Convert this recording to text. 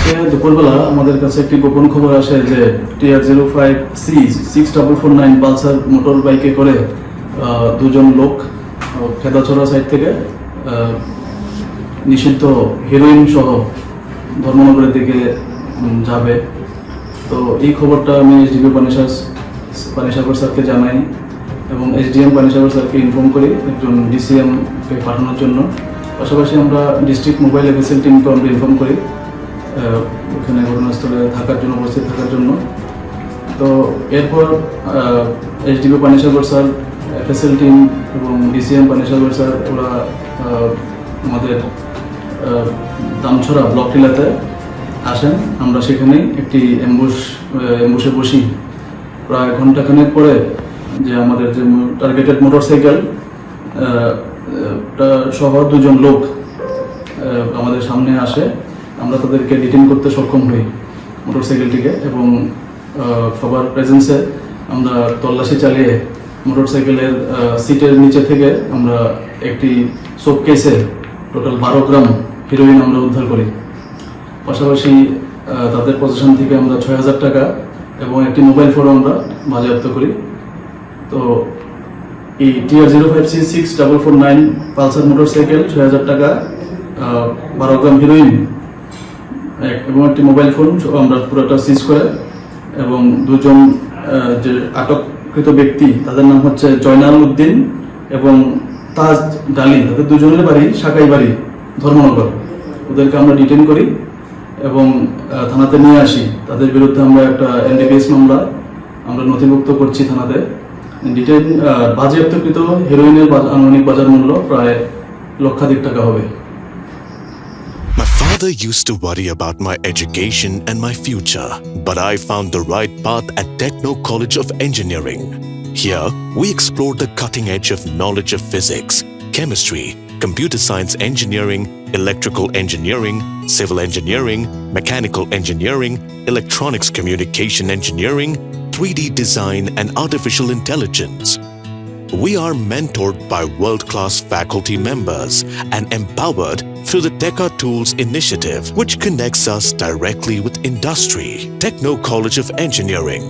আজকে দুপুরবেলা আমাদের কাছে একটি গোপন খবর আসে যে TR05C6449 পালসার মোটর বাইকে করে দুজন লোক খেদাছড়া সাইড থেকে নিষিদ্ধ হেরোইন সহ ধর্মনগরের দিকে যাবে। তো এই খবরটা আমি এসডিপি পানিসাগর স্যারকে জানাই এবং এসডিএম পানিসাগর স্যারকে ইনফর্ম করি একজন ডিসিএমকে পাঠানোর জন্য। পাশাপাশি আমরা ডিস্ট্রিক্ট মোবাইল এফএসএল টিমকে আমরা ইনফর্ম করি ওখানে ঘটনাস্থলে থাকার জন্য, উপস্থিত থাকার জন্য। তো এরপর SDP Panisagar sir, FSL team এবং ডিসিএম পানিসাগর স্যার ওরা আমাদের দামছড়া ব্লক টিলাতে আসেন। আমরা সেখানেই একটি অ্যাম্বুশে বসি। প্রায় ঘন্টাখানেক পরে যে আমাদের যে টার্গেটেড মোটরসাইকেল সহ দুজন লোক আমাদের সামনে আসে। আমরা তাদেরকে ডিটেইন করতে সক্ষম হই মোটরসাইকেলটিকে এবং সবার প্রেজেন্সে আমরা তল্লাশি চালিয়ে মোটরসাইকেলের সিটের নিচে থেকে আমরা একটি শোকেসে টোটাল 12 গ্রাম হেরোইন আমরা উদ্ধার করি। পাশাপাশি তাদের পজিশন থেকে আমরা 6000 টাকা এবং একটি মোবাইল ফোন আমরা বাজেয়াপ্ত করি। তো এই TR05C6449 পালসার মোটরসাইকেল, 6000 টাকা, 12 গ্রাম হেরোইন এবং একটি মোবাইল ফোন আমরা পুরোটা সিজ করে এবং দুজন যে আটককৃত ব্যক্তি তাদের নাম হচ্ছে জয়নাল উদ্দিন এবং তাজ ডালি, তাদের দুজনের বাড়ি সাকাই বাড়ি, ধর্মনগর। ওদেরকে আমরা ডিটেইন করি এবং থানাতে নিয়ে আসি। তাদের বিরুদ্ধে আমরা একটা এনডিপিএস মামলা আমরা নথিভুক্ত করছি থানাতে। ডিটেইন বাজেয়াপ্তকৃত হেরোইনের আনুমানিক বাজার মূল্য প্রায় লক্ষাধিক টাকা হবে। My father used to worry about my education and my future, but I found the right path at Techno College of Engineering. Here, we explore the cutting edge of knowledge of physics, chemistry, computer science engineering, electrical engineering, civil engineering, mechanical engineering, electronics communication engineering, 3D design, and artificial intelligence. We are mentored by world-class faculty members and empowered through the Teka Tools initiative, which connects us directly with industry. Techno College of Engineering,